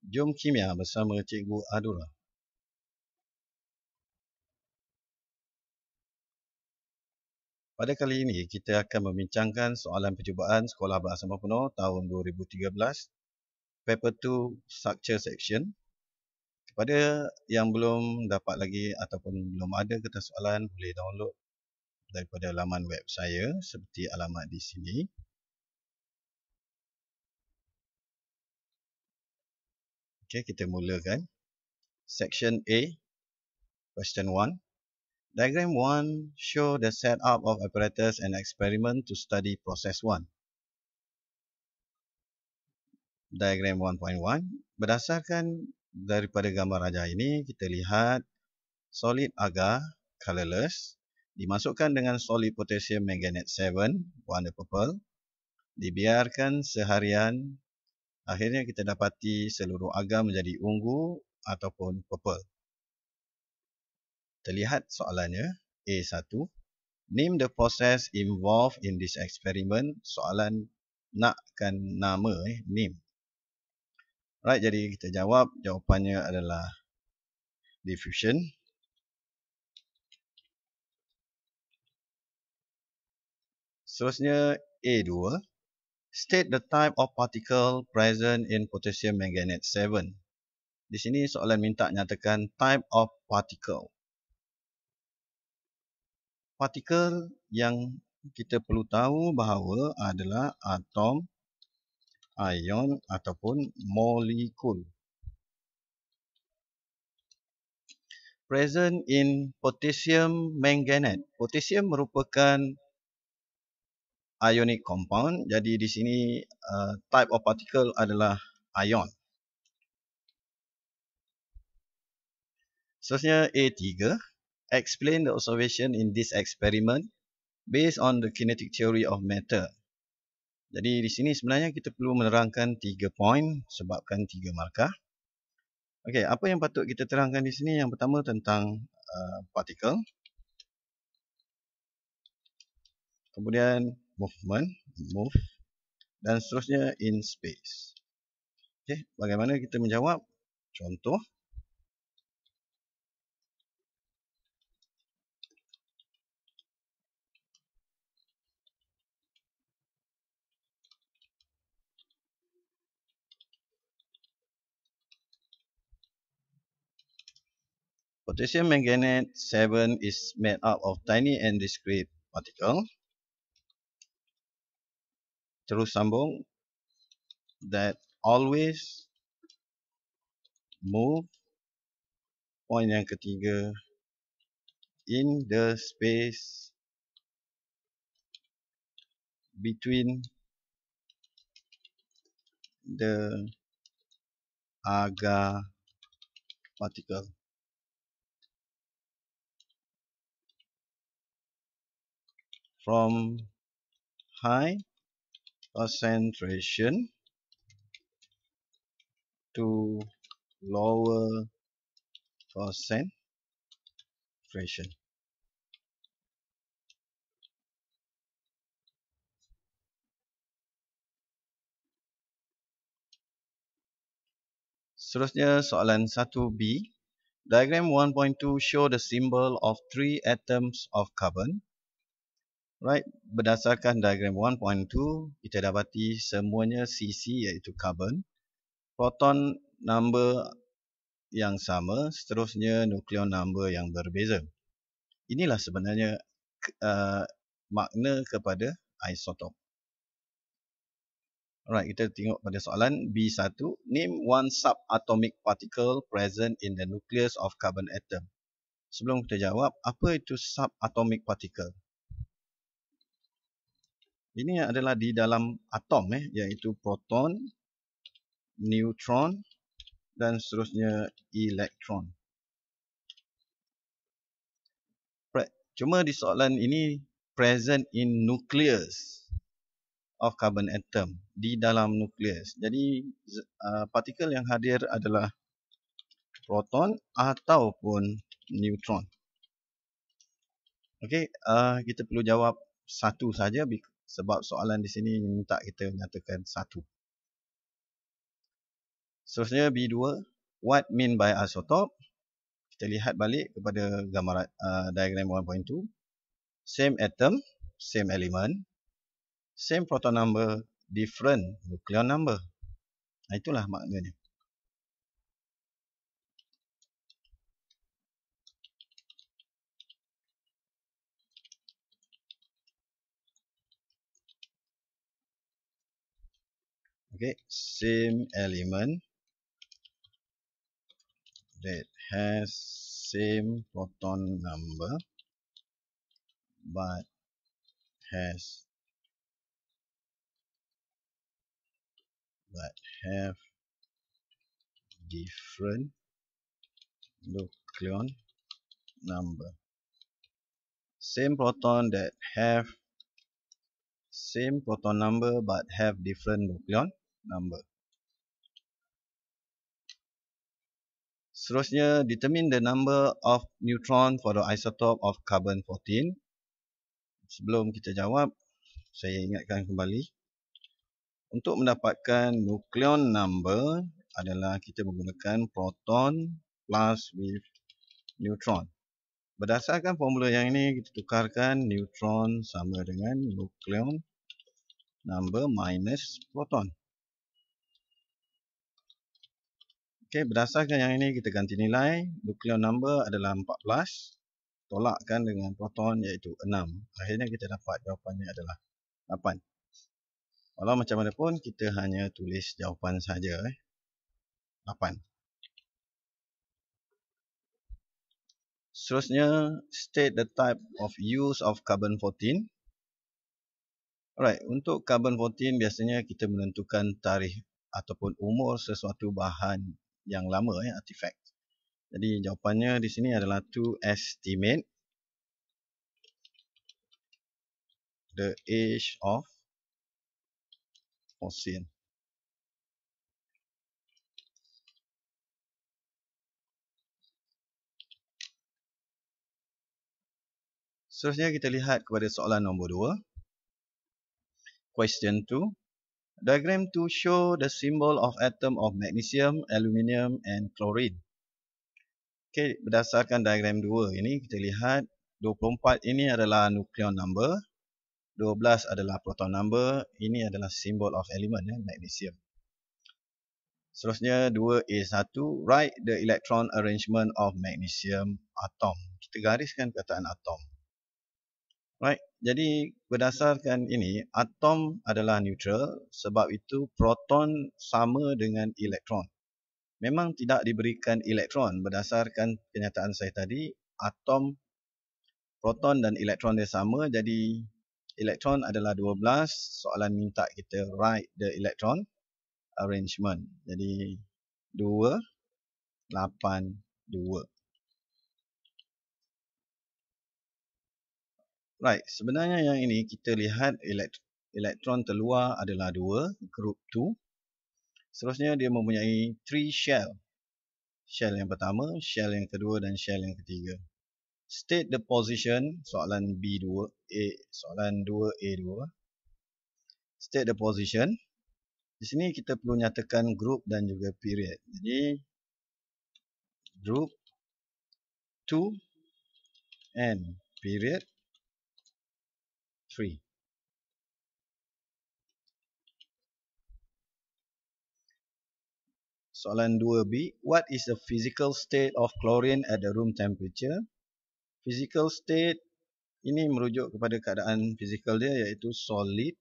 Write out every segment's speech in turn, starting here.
Jom Kimia bersama Cikgu Adura. Pada kali ini, kita akan membincangkan soalan percubaan Sekolah Bahasa Mempenuh tahun 2013, Paper 2, Structure Section. Kepada yang belum dapat lagi ataupun belum ada kertas soalan, boleh download daripada laman web saya seperti alamat di sini. Okey, kita mulakan. Section A, Question 1. Diagram 1 show the setup of apparatus and experiment to study process 1. Diagram 1.1, berdasarkan daripada gambar rajah ini, kita lihat solid agar colorless dimasukkan dengan solid potassium manganate 7 warna purple, dibiarkan seharian, akhirnya kita dapati seluruh agar menjadi ungu ataupun purple. Terlihat soalannya A1, name the process involved in this experiment. Soalan nakkan nama, name. Right, jadi kita jawab, jawapannya adalah diffusion. Seterusnya A2, state the type of particle present in potassium manganate 7. Di sini soalan minta nyatakan type of particle. Partikel yang kita perlu tahu bahawa adalah atom, ion ataupun molekul. Present in potassium manganate. Potassium merupakan ionic compound. Jadi di sini type of particle adalah ion. Seterusnya A3, explain the observation in this experiment based on the kinetic theory of matter. Jadi di sini sebenarnya kita perlu menerangkan 3 poin sebabkan 3 markah. Okey, apa yang patut kita terangkan di sini? Yang pertama tentang particle. Kemudian movement, move, dan seterusnya in space. Okey, bagaimana kita menjawab? Contoh. Potassium manganate 7 is made up of tiny and discrete particle. Terus sambung, that always move. Poin yang ketiga, in the space between the agar particle. From high concentration to lower concentration. Seterusnya soalan 1B. Diagram 1.2 show the symbol of 3 atoms of carbon. Right, berdasarkan diagram 1.2, kita dapati semuanya CC iaitu carbon. Proton number yang sama, seterusnya nukleon number yang berbeza. Inilah sebenarnya makna kepada isotop. Alright, kita tengok pada soalan B1. Name one subatomic particle present in the nucleus of carbon atom. Sebelum kita jawab, apa itu subatomic particle? Ini adalah di dalam atom, iaitu proton, neutron, dan seterusnya elektron. Cuma di soalan ini, present in nucleus of carbon atom, di dalam nukleus. Jadi partikel yang hadir adalah proton ataupun neutron. Okey, kita perlu jawab satu saja sebab soalan di sini minta kita menyatakan satu. Seterusnya B2, what mean by isotope? Kita lihat balik kepada gambar diagram 1.2. Same atom, same element, same proton number, different nucleon number. Itulah maknanya. Okay, same element that has same proton number but have different nucleon number. Same proton that have same proton number but have different nucleon number. Seterusnya, determine the number of neutron for the isotope of carbon-14. Sebelum kita jawab, saya ingatkan kembali. Untuk mendapatkan nucleon number adalah kita menggunakan proton plus with neutron. Berdasarkan formula yang ini, kita tukarkan neutron sama dengan nucleon number minus proton. Okey, berdasarkan yang ini kita ganti nilai. Nucleon number adalah 14. Tolakkan dengan proton iaitu 6. Akhirnya kita dapat jawapannya adalah 8. Walau macam mana pun kita hanya tulis jawapan saja. 8. Seterusnya, state the type of use of carbon-14. Alright, untuk carbon-14 biasanya kita menentukan tarikh ataupun umur sesuatu bahan yang lama, artifact. Jadi jawapannya di sini adalah to estimate the age of fossil. Seterusnya kita lihat kepada soalan nombor 2. Question 2. Diagram 2 show the symbol of atom of magnesium, aluminium and chlorine. Okey, berdasarkan diagram 2 ini kita lihat 24 ini adalah nucleon number, 12 adalah proton number, ini adalah symbol of element, magnesium. Seterusnya 2A1, write the electron arrangement of magnesium atom. Kita gariskan perkataan atom. Right, jadi berdasarkan ini, atom adalah neutral, sebab itu proton sama dengan elektron. Memang tidak diberikan elektron berdasarkan kenyataan saya tadi, atom, proton dan elektron dia sama, jadi elektron adalah 12. Soalan minta kita write the electron arrangement. Jadi 2, 8, 2. Right, sebenarnya yang ini kita lihat elektron terluar adalah 2, group 2. Seterusnya dia mempunyai 3 shell. Shell yang pertama, shell yang kedua dan shell yang ketiga. State the position, soalan B2, soalan 2A2. State the position. Di sini kita perlu nyatakan group dan juga period. Jadi group 2 and period 3. Soalan 2B, what is the physical state of chlorine at the room temperature? Physical state ini merujuk kepada keadaan fizikal dia iaitu solid,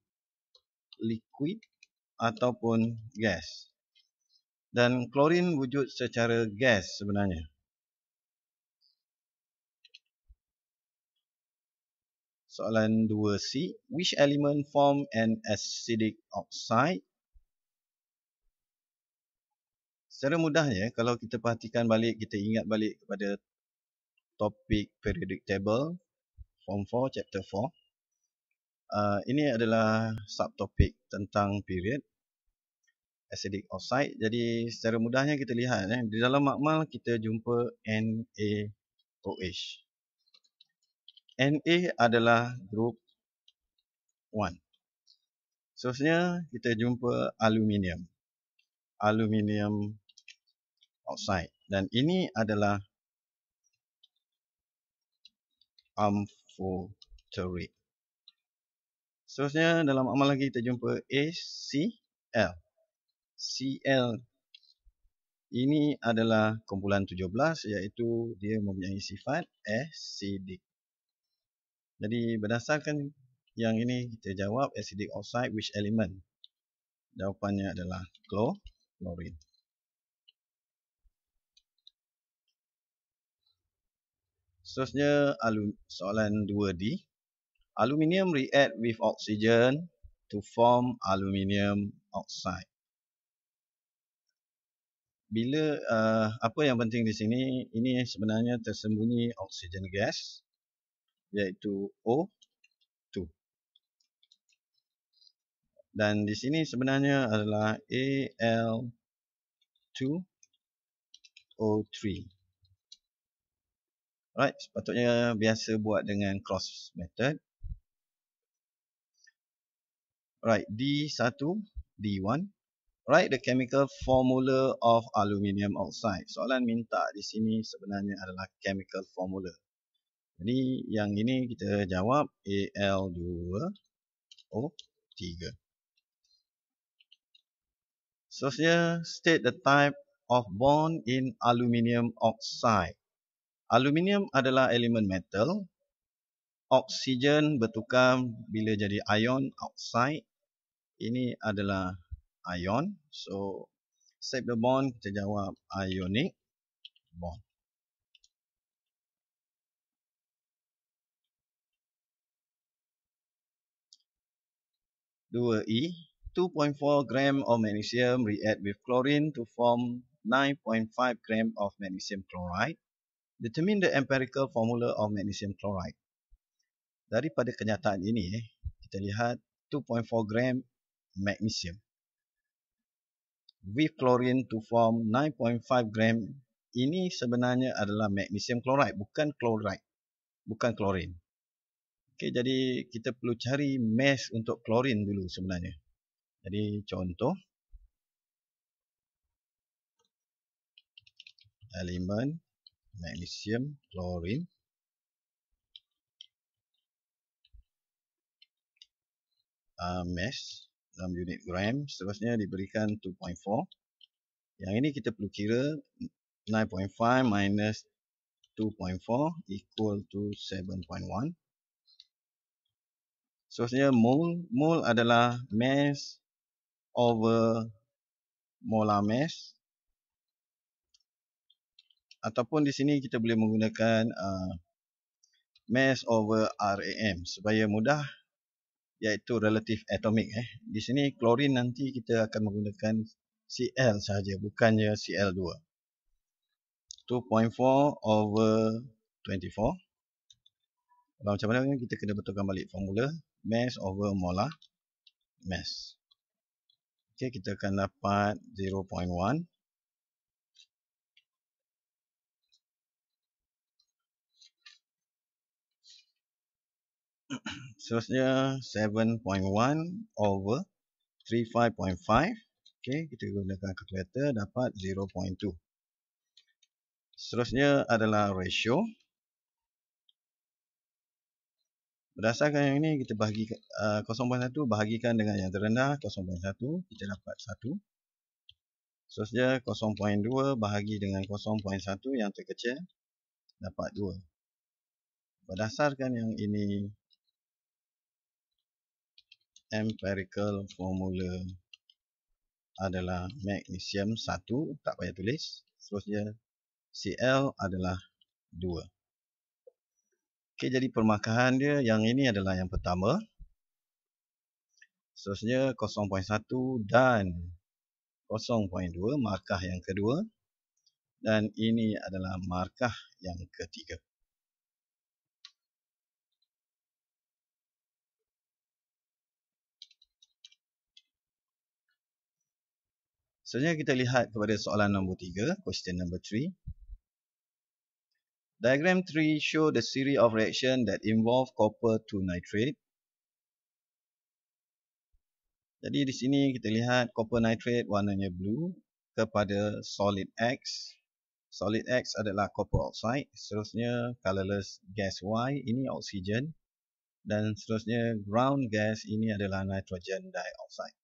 liquid ataupun gas. Dan chlorine wujud secara gas sebenarnya. Soalan 2C, which element form an acidic oxide? Secara mudahnya, kalau kita perhatikan balik, kita ingat balik kepada topik periodic table, form 4, chapter 4. Ini adalah subtopik tentang period, acidic oxide. Jadi secara mudahnya kita lihat, di dalam makmal kita jumpa NaOH. Na adalah group 1. Seterusnya kita jumpa aluminium. aluminium oxide. Dan ini adalah amphoteric. Seterusnya dalam amalan kita jumpa ACl. Cl ini adalah kumpulan 17, iaitu dia mempunyai sifat acidic. Jadi berdasarkan yang ini kita jawab acidic oxide which element? Jawapannya adalah chlorine. Seterusnya soalan 2D. Aluminium react with oxygen to form aluminium oxide. Bila apa yang penting di sini, ini sebenarnya tersembunyi oksigen gas, iaitu O2. Dan di sini sebenarnya adalah Al2O3. Right, sepatutnya biasa buat dengan cross method. Right, D1, D1. Write the chemical formula of aluminium oxide. Soalan minta di sini sebenarnya adalah chemical formula. Jadi yang ini kita jawab Al2O3. Seterusnya, state the type of bond in aluminium oxide. Aluminium adalah elemen metal. Oksigen bertukar bila jadi ion oxide. Ini adalah ion. So, state the bond, kita jawab ionic bond. Dua E, 2.4 gram of magnesium react with chlorine to form 9.5 gram of magnesium chloride. Determine the empirical formula of magnesium chloride. Daripada kenyataan ini, kita lihat 2.4 gram magnesium with chlorine to form 9.5 gram. Ini sebenarnya adalah magnesium chloride, bukan chloride, bukan chlorine. Okey, jadi kita perlu cari mass untuk chlorine dulu sebenarnya. Jadi contoh, elemen magnesium chlorine mass dalam unit gram, seterusnya diberikan 2.4. Yang ini kita perlu kira 9.5 minus 2.4 equal to 7.1. Seterusnya mole. Mole adalah mass over molar mass. Ataupun di sini kita boleh menggunakan mass over RAM supaya mudah, iaitu relative atomic. Di sini klorin nanti kita akan menggunakan Cl sahaja, bukannya Cl2. 2.4 over 24. Kalau macam mana kita kena betulkan balik formula. Mass over molar mass. Okey, kita akan dapat 0.1. Seterusnya 7.1 over 35.5. Okey, kita gunakan calculator, dapat 0.2. Seterusnya adalah ratio. Berdasarkan yang ini, kita bahagi 0.1 bahagikan dengan yang terendah 0.1, kita dapat 1. Seterusnya 0.2 bahagi dengan 0.1 yang terkecil, dapat 2. Berdasarkan yang ini, empirical formula adalah magnesium 1, tak payah tulis. Seterusnya Cl adalah 2. Okey, jadi permarkahan dia yang ini adalah yang pertama. Seterusnya 0.1 dan 0.2 markah yang kedua. Dan ini adalah markah yang ketiga. Seterusnya kita lihat kepada soalan nombor 3, question number 3. Diagram 3 show the series of reaction that involve copper to nitrate. Jadi di sini kita lihat copper nitrate warnanya blue, kepada solid X. Solid X adalah copper oxide. Seterusnya colorless gas Y, ini oksigen. Dan seterusnya ground gas, ini adalah nitrogen dioxide.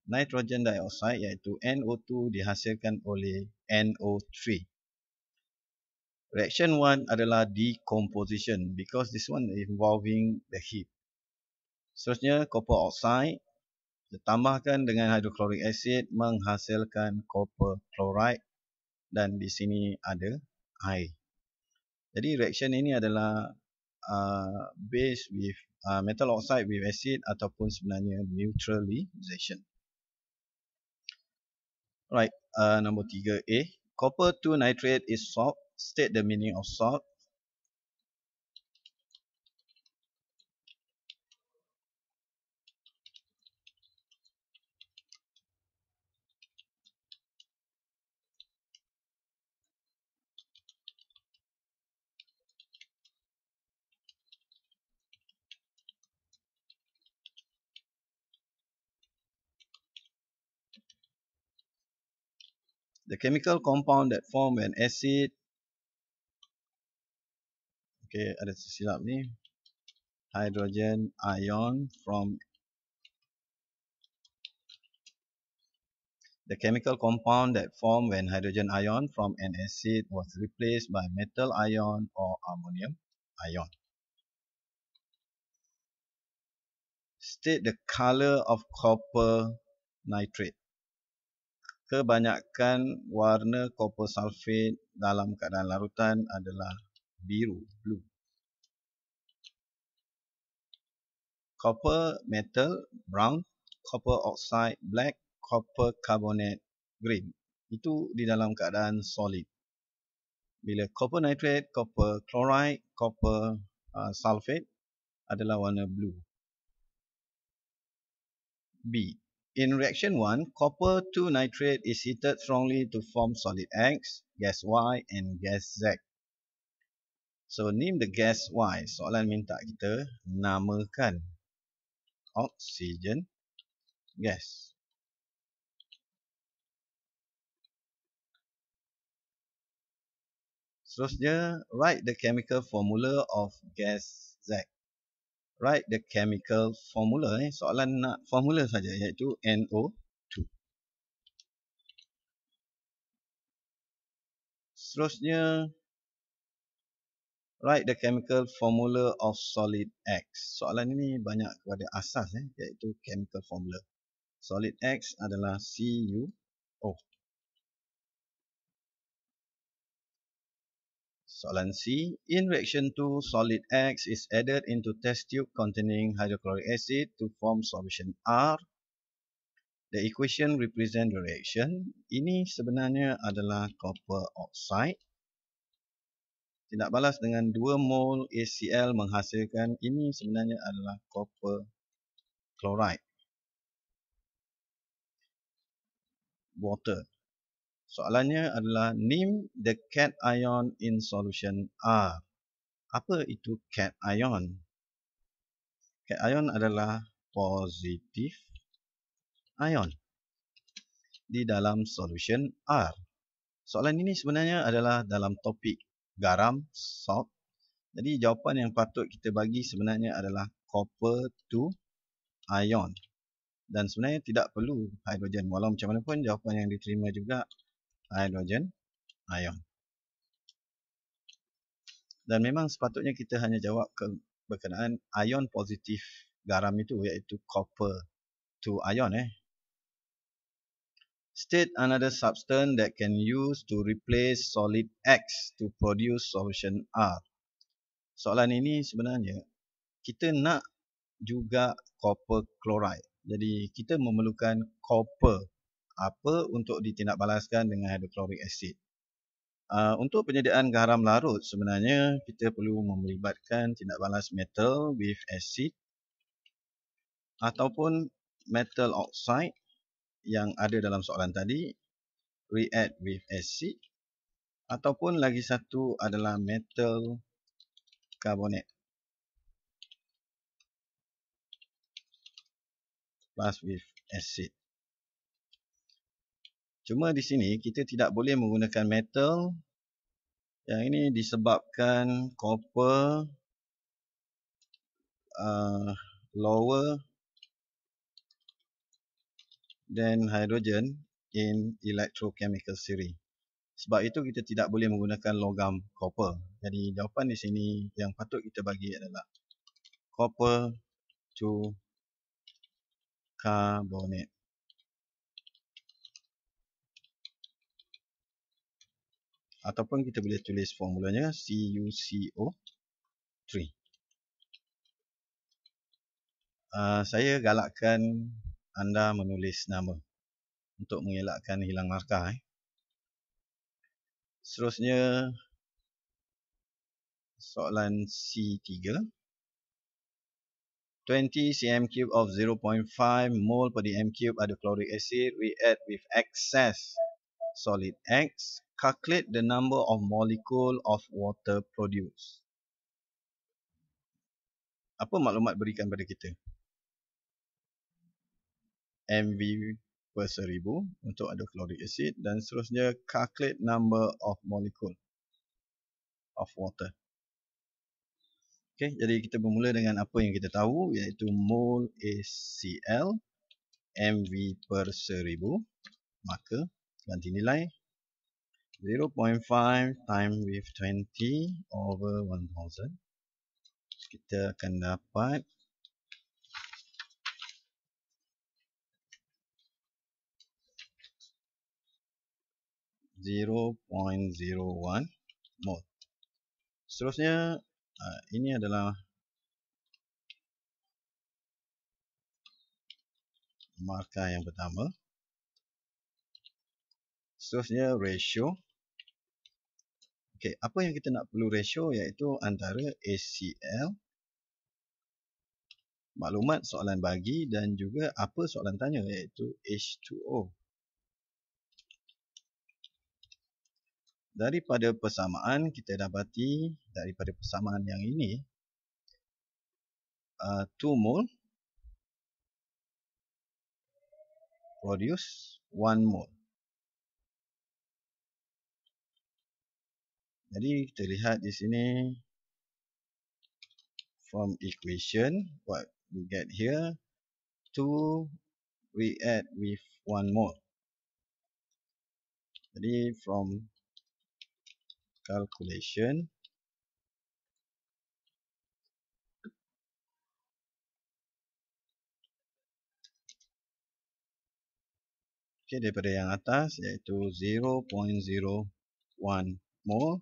Nitrogen dioxide iaitu NO2 dihasilkan oleh NO3. Reaction 1 adalah decomposition because this one involving the heat. Seterusnya copper oxide ditambahkan dengan hydrochloric acid menghasilkan copper chloride dan di sini ada air. Jadi reaction ini adalah base with metal oxide with acid ataupun sebenarnya neutralization. Right, nombor 3A. Copper 2 nitrate is salt. State the meaning of salt. The chemical compound that form when acid. Okay, ada silap ni. Hydrogen ion from. The chemical compound that form when hydrogen ion from an acid was replaced by metal ion or ammonium ion. State the color of copper nitrate. Kebanyakan warna copper sulfate dalam keadaan larutan adalah biru, blue. Copper metal, brown. Copper oxide, black. Copper carbonate, green. Itu di dalam keadaan solid. Bila copper nitrate, copper chloride, copper sulfate adalah warna blue. B. In reaction 1, copper 2 nitrate is heated strongly to form solid X, gas Y and gas Z. So name the gas Y. Soalan minta kita namakan oxygen gas. Seterusnya, write the chemical formula of gas Z. Write the chemical formula. Soalan nak formula saja, iaitu NO2. Seterusnya, write the chemical formula of solid X. Soalan ini banyak kepada asas, iaitu chemical formula. Solid X adalah CuO. Soalan C. In reaction 2, solid X is added into test tube containing hydrochloric acid to form solution R. The equation represent the reaction. Ini sebenarnya adalah copper oxide. Tindak balas dengan 2 mol HCl menghasilkan ini sebenarnya adalah copper chloride. Water. Soalannya adalah name the cation in solution R. Apa itu cation? Cation adalah positif ion di dalam solution R. Soalan ini sebenarnya adalah dalam topik garam, salt. Jadi jawapan yang patut kita bagi sebenarnya adalah copper 2 ion. Dan sebenarnya tidak perlu hidrogen. Walau macam mana pun jawapan yang diterima juga hidrogen ion. Dan memang sepatutnya kita hanya jawab berkenaan ion positif garam itu, iaitu copper 2 ion. State another substance that can use to replace solid X to produce solution R. Soalan ini sebenarnya kita nak juga copper chloride. Jadi kita memerlukan copper. Apa untuk ditindakbalaskan dengan hydrochloric acid. Untuk penyediaan garam larut sebenarnya kita perlu melibatkan tindak balas metal with acid ataupun metal oxide yang ada dalam soalan tadi react with acid ataupun lagi satu adalah metal carbonate plus with acid. Cuma di sini kita tidak boleh menggunakan metal. Yang ini disebabkan copper lower than hydrogen in electrochemical series. Sebab itu kita tidak boleh menggunakan logam copper. Jadi jawapan di sini yang patut kita bagi adalah copper to carbonate. Ataupun kita boleh tulis formulanya CuCO3. Saya galakkan anda menulis nama untuk mengelakkan hilang markah. Seterusnya soalan C3. 20 cm3 of 0.5 mole per dm cube ada chloric acid react with excess solid X. Calculate the number of molecule of water produced. Apa maklumat berikan pada kita? MV per 1000 untuk ada chloric acid dan seterusnya calculate number of molecule of water. Okey, jadi kita bermula dengan apa yang kita tahu iaitu mole HCl MV per 1000, maka ganti nilai 0.5 times with 20 over 1000. Kita akan dapat 0.01 mole. Seterusnya ini adalah markah yang pertama. Seterusnya ratio. Okey, apa yang kita nak perlu ratio iaitu antara HCl, maklumat soalan bagi dan juga apa soalan tanya iaitu H2O. Daripada persamaan kita dapati daripada persamaan yang ini 2 mole produce 1 mole. Jadi kita lihat di sini from equation what we get here 2 react with 1 mole. Jadi from calculation daripada yang atas iaitu 0.01 mole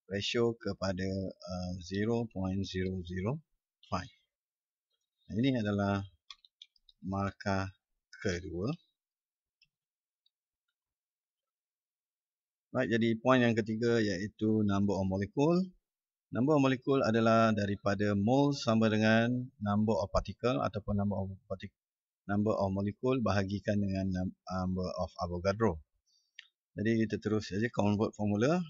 ratio kepada 0.005. Ini adalah markah kedua. Baik, jadi poin yang ketiga iaitu number of molecule. Number of molecule adalah daripada mole sama dengan number of particle ataupun number of molecule bahagikan dengan number of Avogadro. Jadi kita terus saja convert formula.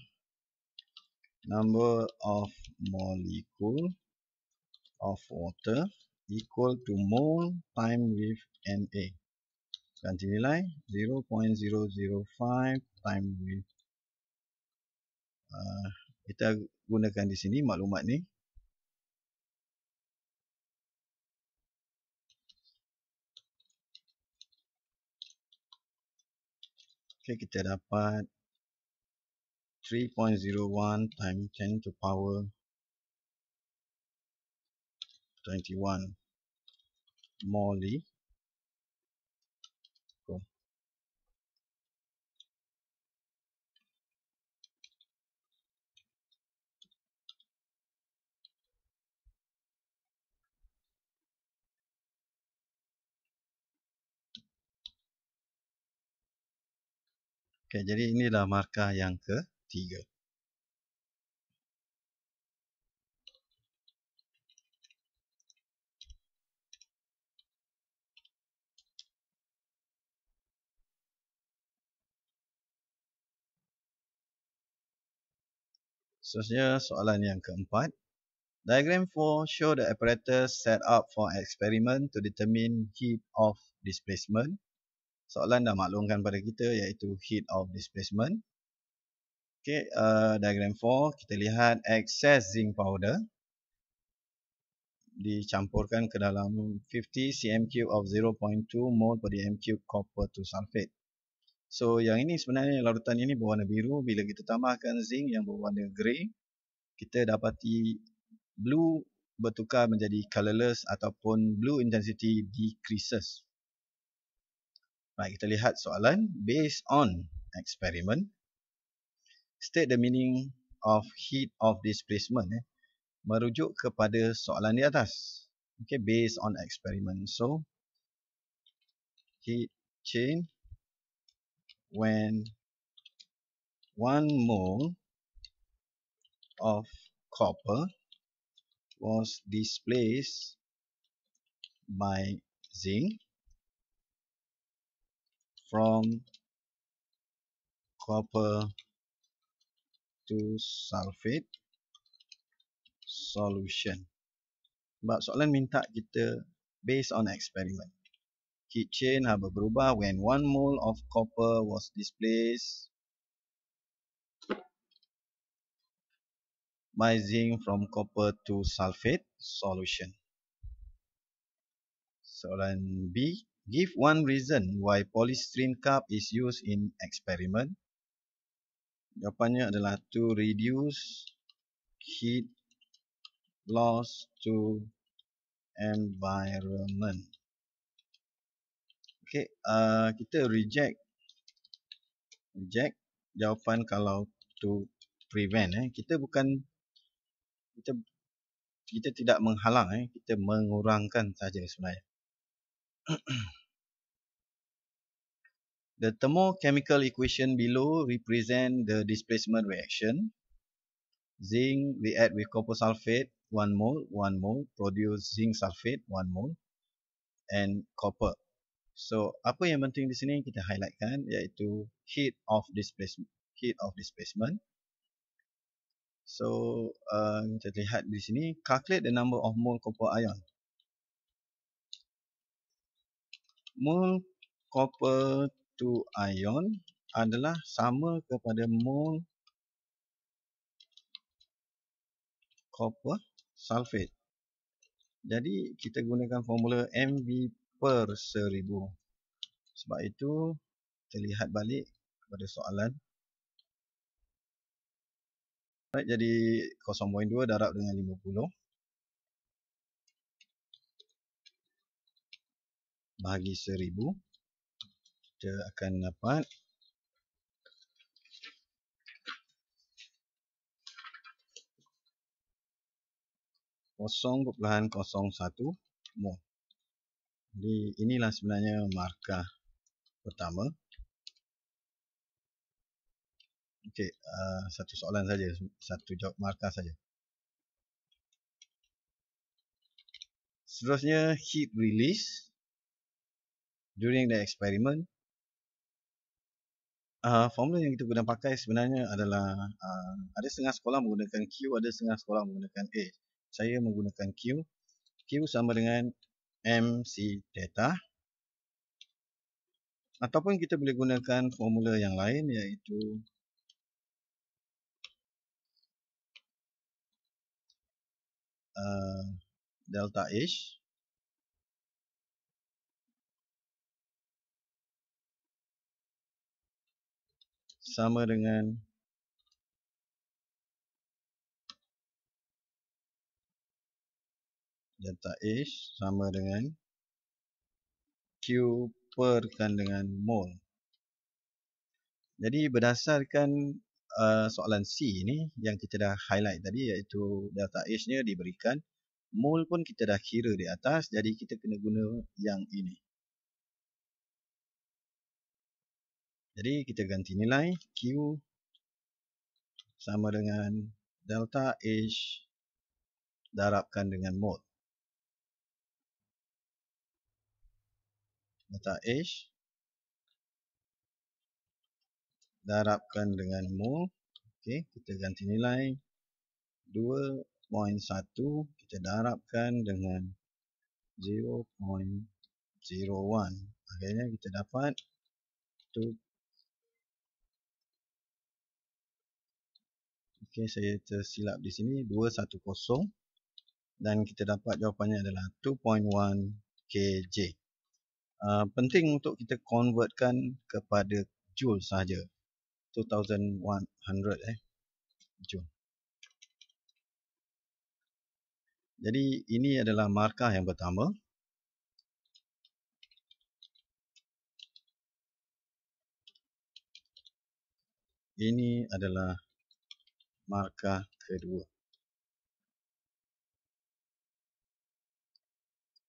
Number of molecule of water equal to mole time with Na. Ganti nilai 0.005 time with kita gunakan di sini maklumat ni. Okey, kita dapat 3.01 times 10 to power 21 mole. Okey, jadi inilah markah yang ketiga. Seterusnya soalan yang keempat. Diagram 4 show the apparatus set up for experiment to determine heat of displacement. soalan dah maklumkan pada kita iaitu heat of displacement. Okey, diagram 4 kita lihat excess zinc powder dicampurkan ke dalam 50 cm3 of 0.2 mol per dm3 copper to sulfate. So yang ini sebenarnya larutan ini berwarna biru. Bila kita tambahkan zinc yang berwarna grey, kita dapati blue bertukar menjadi colorless ataupun blue intensity decreases. Baik, kita lihat soalan. Based on experiment, state the meaning of heat of displacement. Merujuk kepada soalan di atas. Okay, based on experiment. So, heat change when 1 mole of copper was displaced by zinc from copper to sulfate solution. Sebab soalan minta kita based on experiment. Heat change berubah when 1 mole of copper was displaced by zinc from copper to sulfate solution. Soalan B. Give one reason why polystyrene cup is used in experiment. Jawapannya adalah to reduce heat loss to environment. Okay, kita reject jawapan kalau to prevent. Kita bukan kita tidak menghalang, kita mengurangkan saja sebenarnya. The thermochemical equation below represent the displacement reaction. Zinc react with copper sulfate 1 mole, produce zinc sulfate 1 mole and copper. So apa yang penting di sini kita highlightkan iaitu heat of displacement. So kita lihat di sini, calculate the number of mole copper ion. Mole copper to ion adalah sama kepada mole copper sulfate. Jadi kita gunakan formula MV per 1000. Sebab itu kita lihat balik kepada soalan. Right, jadi 0.2 darab dengan 50 bahagi 1000. Kita akan dapat 0.01 mol. Jadi inilah sebenarnya markah pertama. Okey, satu soalan saja, satu jawab markah saja. Seterusnya, heat release during the experiment. Formula yang kita guna pakai sebenarnya adalah ada setengah sekolah menggunakan Q, ada setengah sekolah menggunakan A. Saya menggunakan Q. Q sama dengan MC theta. Ataupun kita boleh gunakan formula yang lain iaitu delta H sama dengan delta H sama dengan Q perkan dengan mol. Jadi berdasarkan soalan C ini yang kita dah highlight tadi iaitu delta H nya diberikan, mol pun kita dah kira di atas, jadi kita kena guna yang ini. Jadi kita ganti nilai Q sama dengan delta H darabkan dengan mol. Delta H darabkan dengan mol. Okey, kita ganti nilai 2.1 kita darabkan dengan 0.01. Akhirnya kita dapat Okey, saya tersilap di sini 210 dan kita dapat jawapannya adalah 2.1 kJ. Penting untuk kita convertkan kepada joule sahaja. 2100 joule. Jadi ini adalah markah yang pertama. Ini adalah markah kedua.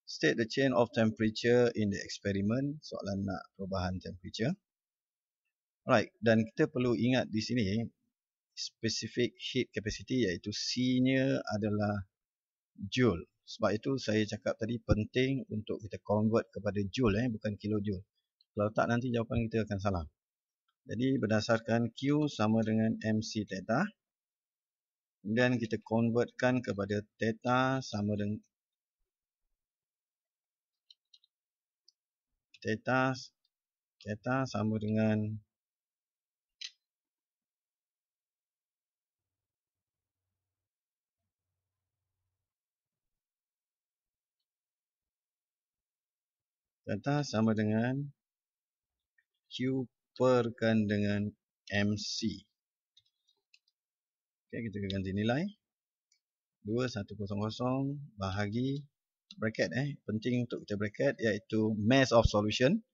State the change of temperature in the experiment. Soalan nak perubahan temperature. Right, dan kita perlu ingat di sini specific heat capacity, iaitu C-nya adalah joule. Sebab itu saya cakap tadi penting untuk kita convert kepada joule, bukan kilojoule. Kalau tak, nanti jawapan kita akan salah. Jadi berdasarkan Q sama dengan MC theta, kemudian kita convertkan kepada theta sama dengan theta sama dengan Q perkan dengan MC. Okey, kita ganti nilai 2100 bahagi bracket, penting untuk kita bracket, iaitu mass of solution.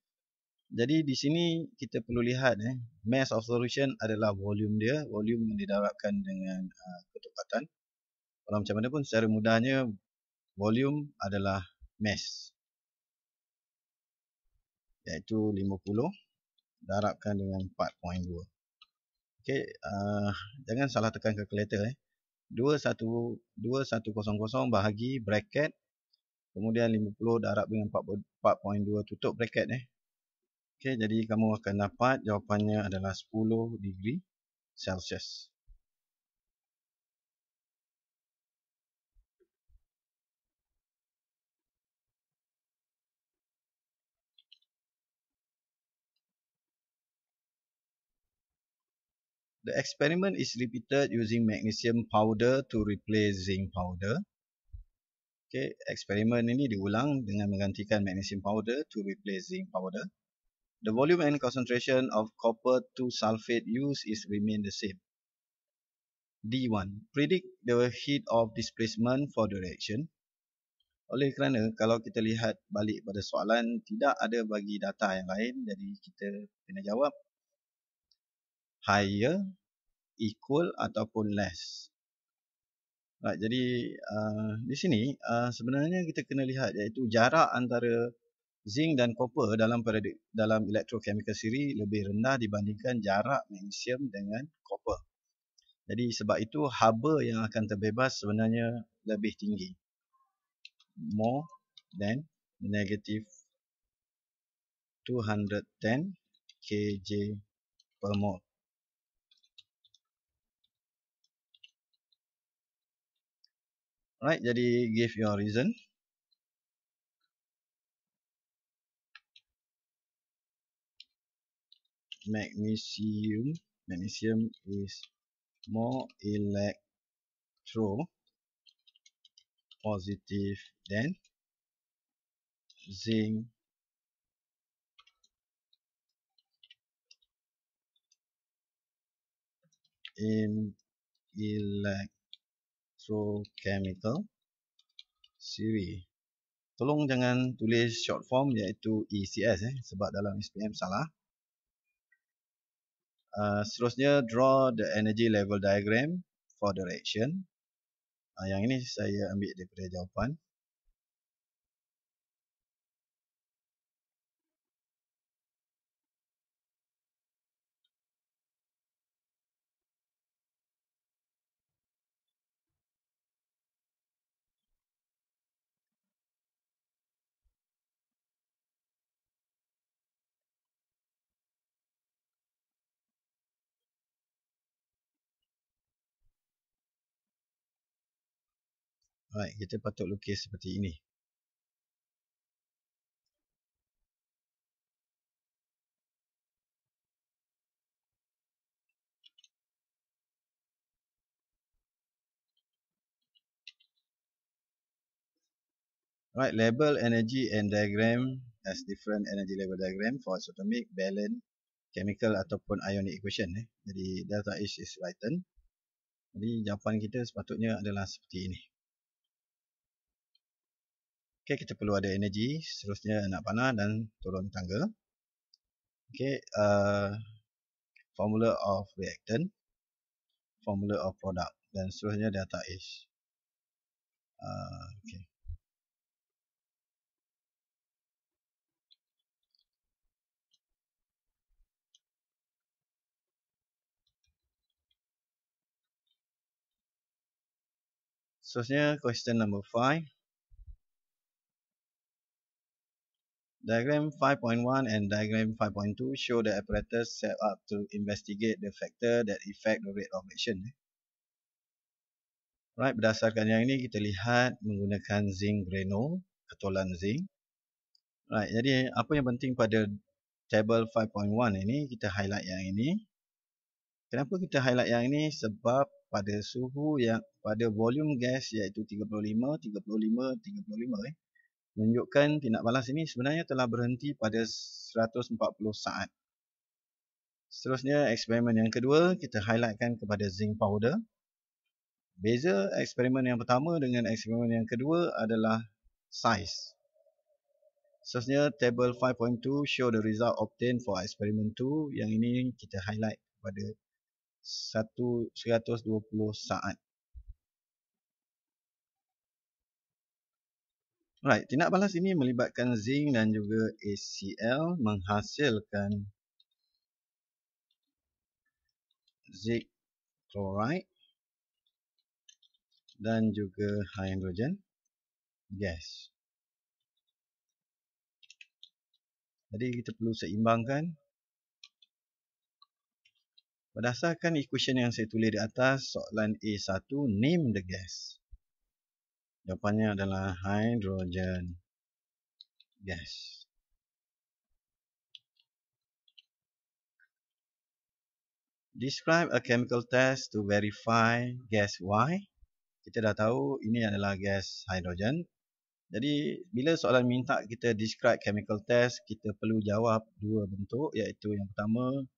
Jadi di sini kita perlu lihat mass of solution adalah volume dia, volume yang didarabkan dengan ketepatan. Walau macam mana pun, secara mudahnya volume adalah mass, iaitu 50 darabkan dengan 4.2. Okey, jangan salah tekan kalkulator. 2100 bahagi bracket, kemudian 50 darab dengan 4.2 tutup bracket. Okey, jadi kamu akan dapat jawapannya adalah 10 degree Celsius. The experiment is repeated using magnesium powder to replace zinc powder. Okey, eksperimen ini diulang dengan menggantikan magnesium powder to replace zinc powder. The volume and concentration of copper 2 sulfate used is remain the same. D1. Predict the heat of displacement for the reaction. Oleh kerana kalau kita lihat balik pada soalan, tidak ada bagi data yang lain, jadi kita kena jawab higher, equal ataupun less. Right, jadi di sini sebenarnya kita kena lihat, iaitu jarak antara zinc dan copper dalam electrochemical series lebih rendah dibandingkan jarak magnesium dengan copper. Jadi sebab itu haba yang akan terbebas sebenarnya lebih tinggi, more than negative 210 kJ per mole. Right, jadi give your reason. Magnesium is more electropositive than zinc in electrochemical series. Tolong jangan tulis short form iaitu ECS sebab dalam SPM salah. Seterusnya, draw the energy level diagram for the reaction. Yang ini saya ambil daripada jawapan. Right, kita patut lukis seperti ini. Right, label energy and diagram as different energy level diagram for isotonic, valent, chemical ataupun ionic equation. Jadi delta H is Wrighton. Jadi jawapan kita sepatutnya adalah seperti ini. Okay, kita perlu ada energi, seterusnya nak panah dan turun tangga. Okay, formula of reactant, formula of product dan seterusnya delta H. Okay. Seterusnya question number 5. Diagram 5.1 and diagram 5.2 show the apparatus set up to investigate the factor that affect the rate of reaction. Right, berdasarkan yang ini kita lihat menggunakan zinc granule, ketulan zinc. Right, jadi apa yang penting pada table 5.1 ini, kita highlight yang ini. Kenapa kita highlight yang ini? Sebab pada suhu yang pada volume gas iaitu 35, 35, 35 menunjukkan tindak balas ini sebenarnya telah berhenti pada 140 saat. Seterusnya eksperimen yang kedua kita highlightkan kepada zinc powder. Beza eksperimen yang pertama dengan eksperimen yang kedua adalah size. Seterusnya table 5.2 show the result obtained for experiment 2. Yang ini kita highlight pada 120 saat. Right, tindak balas ini melibatkan zinc dan juga HCl menghasilkan zinc chloride dan juga hydrogen gas. Jadi kita perlu seimbangkan. Berdasarkan equation yang saya tulis di atas, soalan A1, name the gas. Jawapannya adalah hydrogen gas. Describe a chemical test to verify gas Y. Kita dah tahu ini adalah gas hidrogen. Jadi bila soalan minta kita describe chemical test, kita perlu jawab dua bentuk, iaitu yang pertama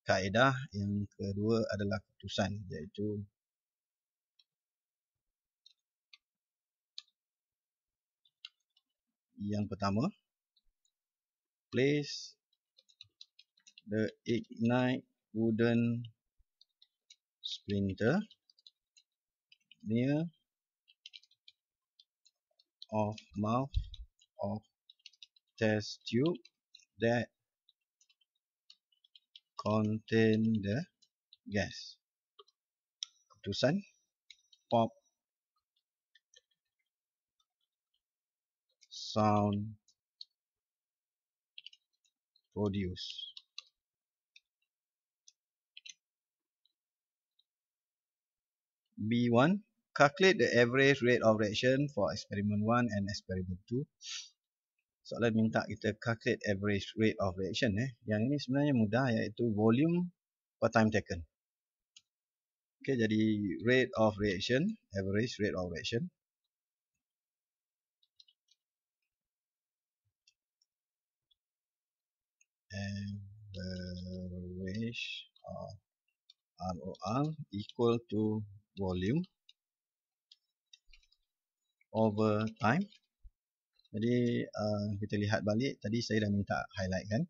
kaedah, yang kedua adalah keputusan, iaitu yang pertama, place the ignite wooden splinter near of mouth of test tube that contain the gas. Keputusan, pop sound produce. B1, calculate the average rate of reaction for experiment 1 and experiment 2. Soalan minta kita calculate average rate of reaction. Yang ini sebenarnya mudah, iaitu volume per time taken. Okay, jadi rate of reaction, average rate of reaction. Average of ROR equal to volume over time. Jadi kita lihat balik, tadi saya dah minta highlight kan,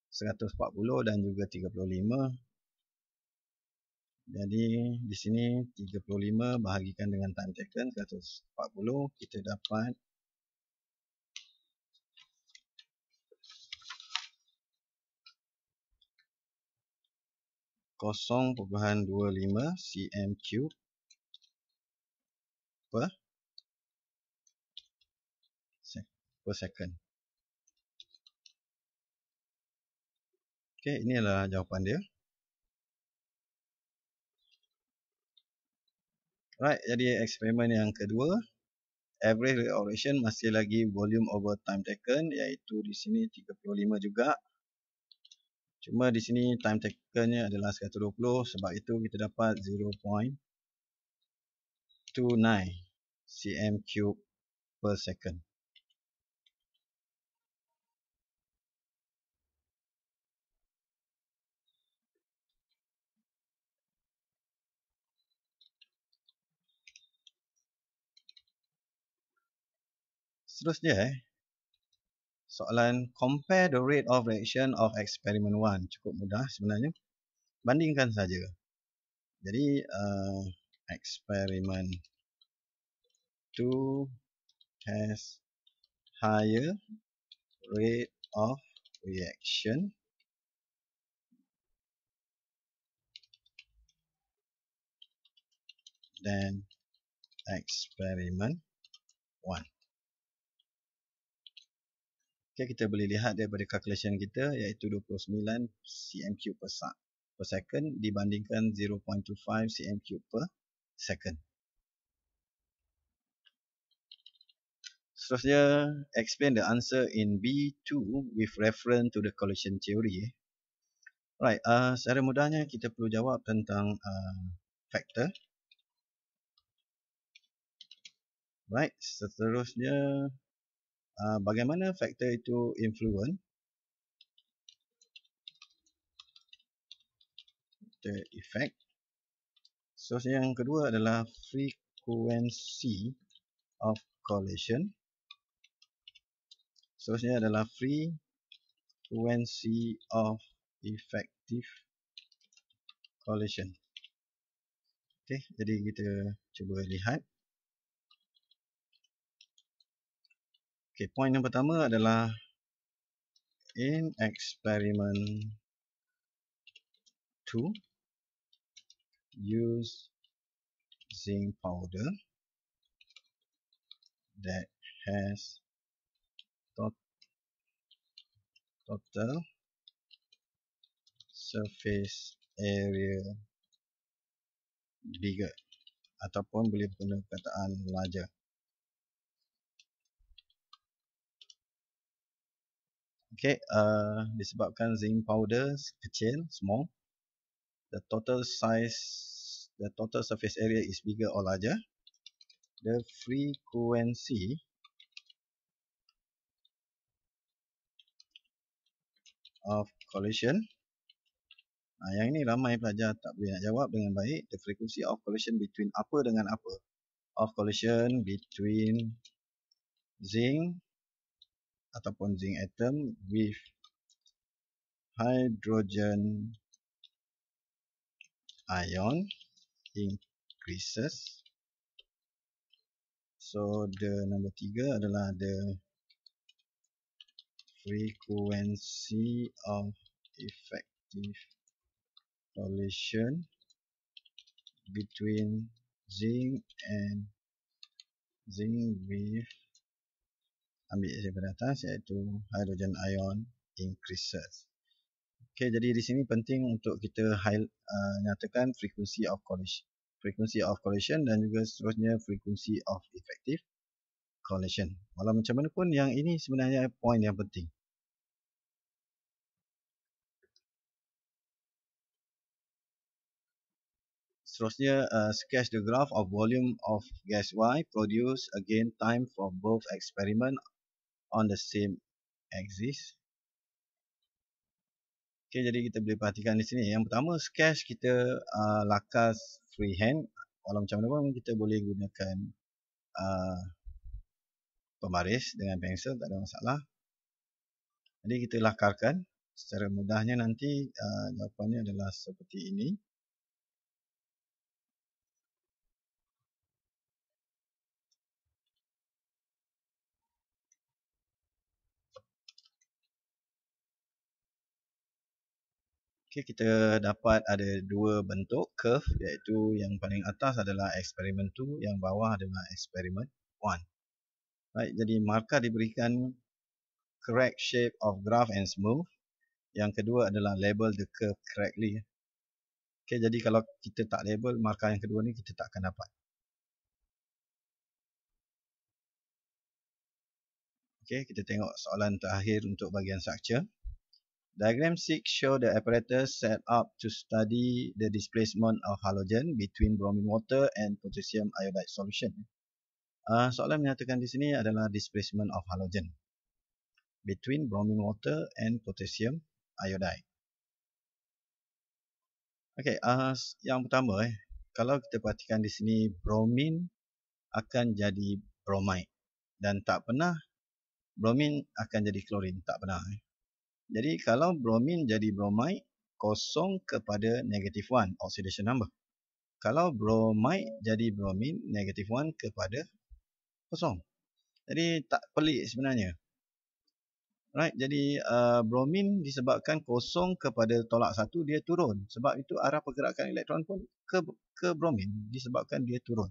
140 dan juga 35. Jadi di sini 35 bahagikan dengan time taken 140, kita dapat 0.25 cm³ per second. Okay, ini adalah jawapan dia. Right, jadi eksperimen yang kedua, average rate of reaction masih lagi volume over time taken, iaitu di sini 35 juga. Cuma di sini time takennya adalah 120, sebab itu kita dapat 0.29 cm³ per second. Seterusnya soalan compare the rate of reaction of experiment 1. Cukup mudah sebenarnya. Bandingkan saja. Jadi experiment 2 has higher rate of reaction than experiment 1. Okay, kita boleh lihat daripada calculation kita iaitu 29 cm3 per second dibandingkan 0.25 cm3 per second. Seterusnya, explain the answer in B2 with reference to the collision theory. Right, secara mudahnya kita perlu jawab tentang factor. Right, seterusnya bagaimana faktor itu influence the effect. Seterusnya yang kedua adalah frequency of collision. Seterusnya adalah frequency of effective collision. Okey, jadi kita cuba lihat. Okey, poin yang pertama adalah in experiment 2 use zinc powder that has total surface area bigger ataupun boleh guna perkataan larger. Okey, disebabkan zinc powder kecil, small, the total surface area is bigger or larger. The frequency of collision. Yang ini ramai pelajar tak boleh nak jawab dengan baik. The frequency of collision between apa dengan apa? Of collision between zinc ataupun zinc atom with hydrogen ion increases. So the number 3 adalah the frequency of effective collision between zinc and zinc with, ambil daripada atas, iaitu hydrogen ion increases. Okey, jadi di sini penting untuk kita nyatakan frequency of collision dan juga seterusnya frequency of effective collision. Walau macam mana pun yang ini sebenarnya poin yang penting. Seterusnya, sketch the graph of volume of gas Y produced again time for both experiment on the same axis. Okey, jadi kita boleh perhatikan di sini. Yang pertama, sketch kita lakas freehand. Walau macam mana pun kita boleh gunakan pembaris dengan pensel, tak ada masalah. Jadi kita lakarkan. Secara mudahnya nanti jawapannya adalah seperti ini. Okey, kita dapat ada dua bentuk curve, iaitu yang paling atas adalah experiment 2, yang bawah adalah experiment 1. Right, jadi markah diberikan correct shape of graph and smooth. Yang kedua adalah label the curve correctly. Okey, jadi kalau kita tak label markah yang kedua ni, kita tak akan dapat. Okey, kita tengok soalan terakhir untuk bahagian structure. Diagram 6 show the apparatus set up to study the displacement of halogen between bromine water and potassium iodide solution. Soalan menyatakan di sini adalah displacement of halogen between bromine water and potassium iodide. Okey, yang pertama kalau kita perhatikan di sini bromine akan jadi bromide dan tak pernah bromin akan jadi klorin. Tak pernah. Jadi kalau bromin jadi bromide, kosong kepada negative 1 oxidation number. Kalau bromide jadi bromin, negative 1 kepada kosong. Jadi tak pelik sebenarnya. Right, jadi bromin disebabkan kosong kepada tolak 1, dia turun. Sebab itu arah pergerakan elektron pun ke bromin disebabkan dia turun.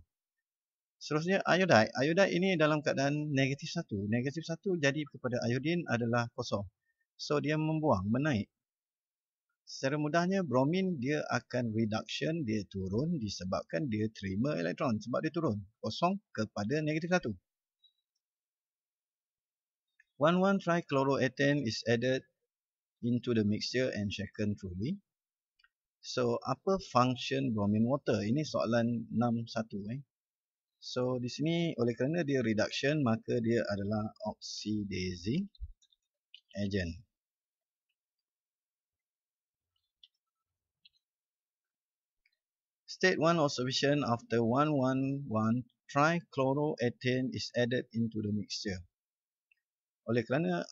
Seterusnya iodide. Iodide ini dalam keadaan negatif 1. Negatif 1 jadi kepada iodin adalah kosong. So dia membuang, menaik. Secara mudahnya bromin dia akan reduction, dia turun disebabkan dia terima elektron. Sebab dia turun, kosong kepada negatif 1. 1,1-trichloroethane is added into the mixture and shaken thoroughly. So, apa function bromine water? Ini soalan 6.1. So, di sini oleh kerana dia reduction, maka dia adalah oxidizing agent. State 1 observation after 1,1,1-trichloroethane is added into the mixture. Oleh kerana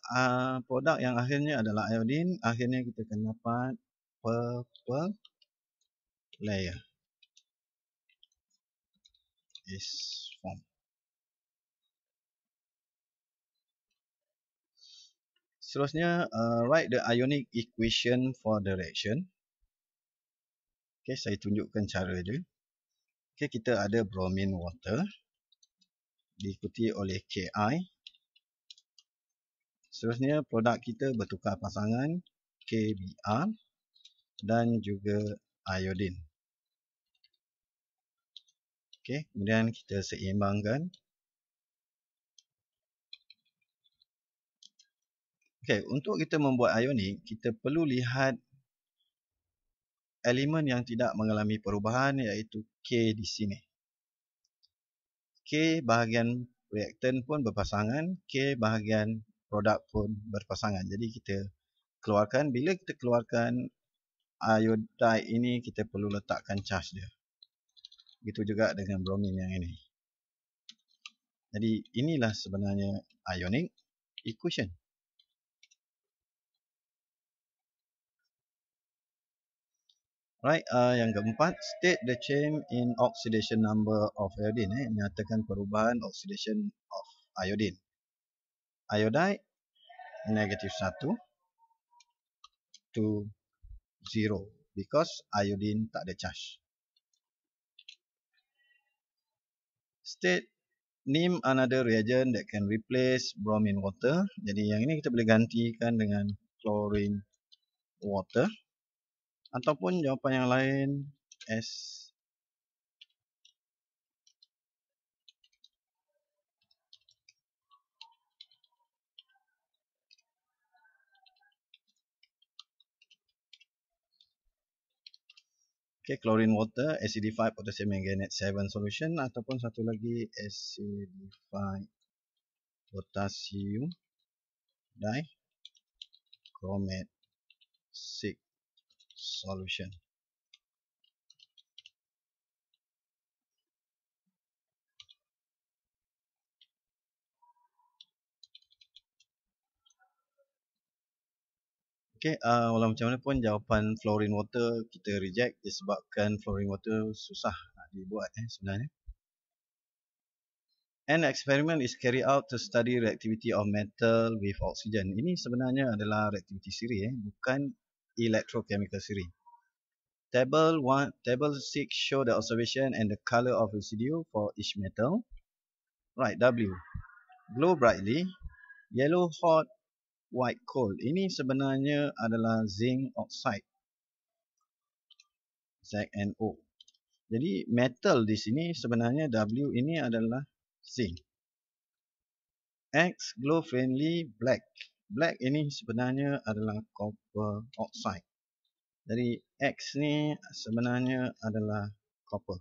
produk yang akhirnya adalah iodine, akhirnya kita akan dapat purple layer is formed. Seterusnya, write the ionic equation for the reaction. Okay, saya tunjukkan cara dia. Okay, kita ada bromine water diikuti oleh Ki. Seterusnya, produk kita bertukar pasangan KBr dan juga iodine. Okay, kemudian kita seimbangkan. Okay, untuk kita membuat ionik, kita perlu lihat elemen yang tidak mengalami perubahan, iaitu K di sini. K bahagian reaktan pun berpasangan, K bahagian produk pun berpasangan. Jadi kita keluarkan, bila kita keluarkan iodide ini, kita perlu letakkan charge dia. Begitu juga dengan bromin yang ini. Jadi inilah sebenarnya ionic equation. Right, yang keempat, state the change in oxidation number of iodine. Nyatakan perubahan oxidation of iodine. Iodide negative 1 to 0 because iodine tak ada charge. State name another reagent that can replace bromine water. Jadi yang ini kita boleh gantikan dengan chlorine water. Ataupun jawapan yang lain S. Okay, chlorine water, acidified potassium manganate 7 solution, ataupun satu lagi acidified potassium dichromate 6 solution. Okay, walau macam mana pun jawapan fluorine water kita reject disebabkan fluorine water susah nak dibuat sebenarnya. An experiment is carried out to study reactivity of metal with oxygen. Ini sebenarnya adalah reactivity siri, bukan electrochemical siri. Table 6 show the observation and the color of residue for each metal. Right, W. Glow brightly, yellow hot, white cold. Ini sebenarnya adalah zinc oxide, ZnO. Jadi metal di sini sebenarnya W ini adalah zinc. X glow friendly, black. Black ini sebenarnya adalah copper oxide. Jadi X ni sebenarnya adalah copper.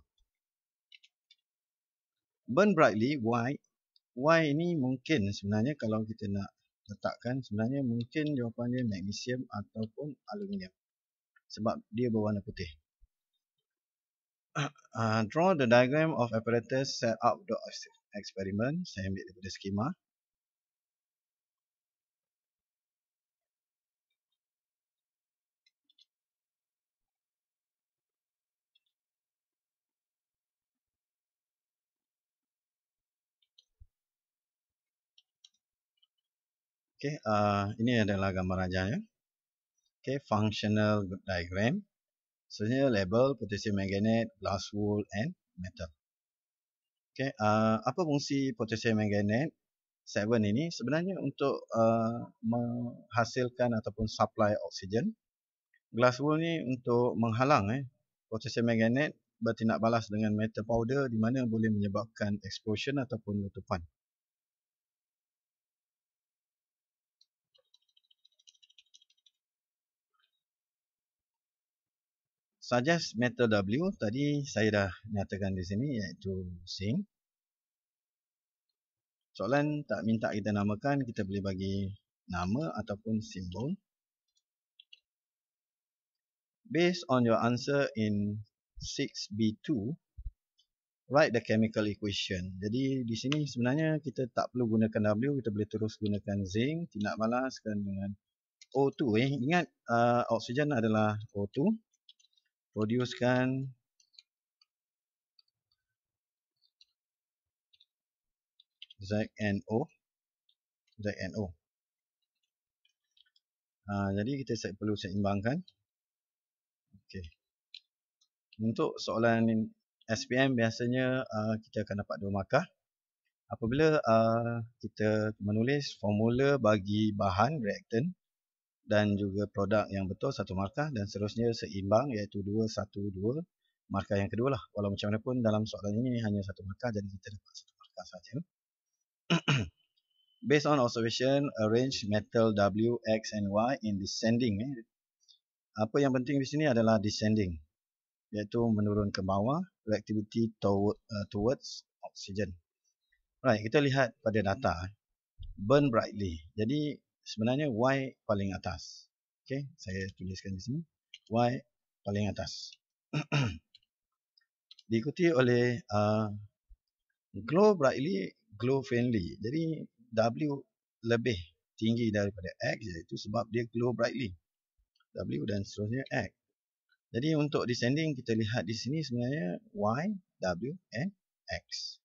Burn brightly, white. Y ini mungkin sebenarnya kalau kita nak letakkan, sebenarnya mungkin jawapan dia magnesium ataupun aluminium. Sebab dia berwarna putih. Draw the diagram of apparatus set up the experiment. Saya ambil daripada skema. Okey, ini adalah gambar rajanya. Okey, functional diagram. Sebenarnya label potassium manganate, glass wool and metal. Okey, apa fungsi potassium manganate 7 ini? Sebenarnya untuk menghasilkan ataupun supply oksigen. Glass wool ni untuk menghalang potassium manganate bertindak balas dengan metal powder di mana boleh menyebabkan explosion ataupun letupan. Suggest metal W tadi saya dah nyatakan di sini iaitu zinc. Soalan tak minta kita namakan, kita boleh bagi nama ataupun simbol. Based on your answer in 6B2, write the chemical equation. Jadi di sini sebenarnya kita tak perlu gunakan W, kita boleh terus gunakan zinc, tindak balaskan dengan O2. Ingat oksigen adalah O2. Producekan ZNO. Jadi kita perlu seimbangkan. Okey. Untuk soalan SPM biasanya kita akan dapat 2 markah. Apabila kita menulis formula bagi bahan reaktan dan juga produk yang betul 1 markah dan seterusnya seimbang iaitu 2, 1, 2. Markah yang kedua lah. Walau macam mana pun dalam soalan ini hanya 1 markah jadi kita dapat 1 markah saja. Based on observation, arrange metal W, X and Y in descending. Apa yang penting di sini adalah descending, iaitu menurun ke bawah, reactivity towards oxygen. Right, kita lihat pada data. Burn brightly. Jadi sebenarnya Y paling atas. Okey, saya tuliskan di sini. Y paling atas. Diikuti oleh glow brightly, glow faintly. Jadi W lebih tinggi daripada X iaitu sebab dia glow brightly. W dan seterusnya X. Jadi untuk descending kita lihat di sini sebenarnya Y, W and X.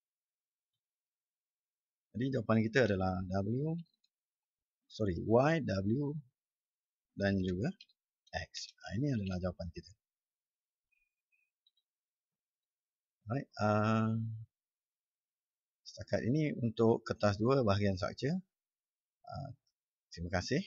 Jadi jawapan kita adalah Y, W dan juga X. Ini adalah jawapan kita. Alright, setakat ini untuk kertas 2 bahagian struktur. Terima kasih.